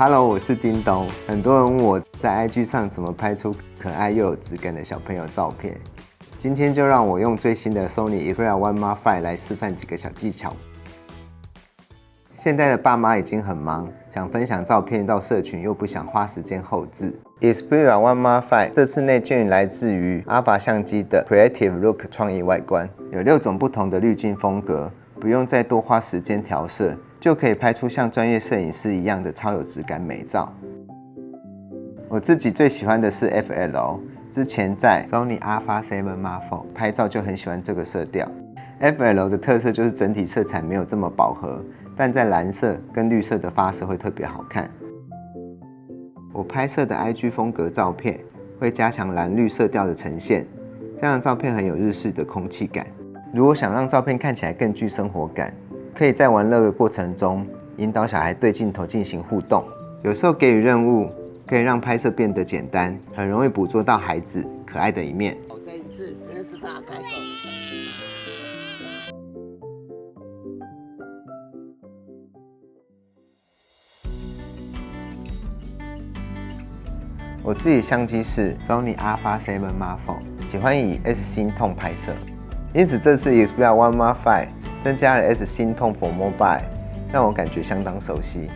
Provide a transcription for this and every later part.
Hello， 我是叮咚。很多人问我在 IG 上怎么拍出可爱又有质感的小朋友照片。今天就让我用最新的 Sony Xperia One Mark V 来示范几个小技巧。现在的爸妈已经很忙，想分享照片到社群，又不想花时间后置。Xperia One Mark V 这次内建来自于 Alpha 相机的 Creative Look 创意外观，有6种不同的滤镜风格，不用再多花时间调色，就可以拍出像专业摄影师一样的超有质感美照。我自己最喜欢的是 FL， 之前在 Sony Alpha 7 Mark IV 拍照就很喜欢这个色调。FL 的特色就是整体色彩没有这么饱和，但在蓝色跟绿色的发色会特别好看。我拍摄的 IG 风格照片会加强蓝绿色调的呈现，这样的照片很有日式的空气感。如果想让照片看起来更具生活感，可以在玩乐的过程中引导小孩对镜头进行互动。有时候给予任务，可以让拍摄变得简单，很容易捕捉到孩子可爱的一面。这一次狮子大开口。我自己相机是 Sony Alpha 7 Mark IV， 喜欢以 S 心痛拍摄，因此这次 Xperia One Mark V 增加了 S 心痛 for Mobile， 让我感觉相当熟悉。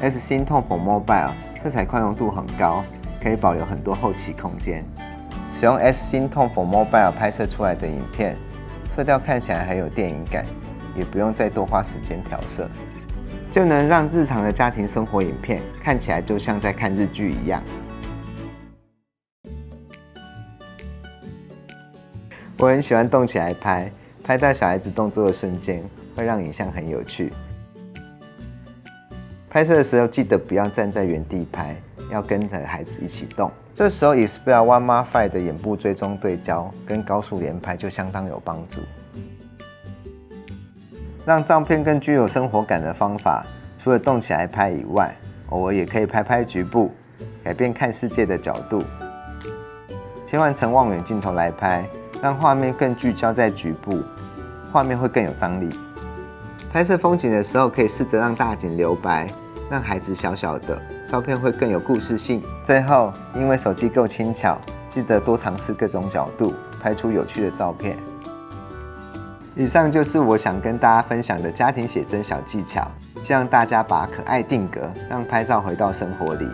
S 心痛 for Mobile 色彩宽容度很高，可以保留很多后期空间。使用 S 心痛 for Mobile 拍摄出来的影片，色调看起来很有电影感，也不用再多花时间调色，就能让日常的家庭生活影片看起来就像在看日剧一样。我很喜欢动起来拍，拍到小孩子动作的瞬间，会让影像很有趣。拍摄的时候记得不要站在原地拍，要跟着孩子一起动。这时候 Xperia One Mark V 的眼部追踪对焦跟高速连拍就相当有帮助。让照片更具有生活感的方法，除了动起来拍以外，偶尔也可以拍拍局部，改变看世界的角度。切换成望远镜头来拍，让画面更聚焦在局部，画面会更有张力。拍摄风景的时候，可以试着让大景留白，让孩子小小的，照片会更有故事性。最后，因为手机够轻巧，记得多尝试各种角度，拍出有趣的照片。以上就是我想跟大家分享的家庭写真小技巧，希望大家把可爱定格，让拍照回到生活里。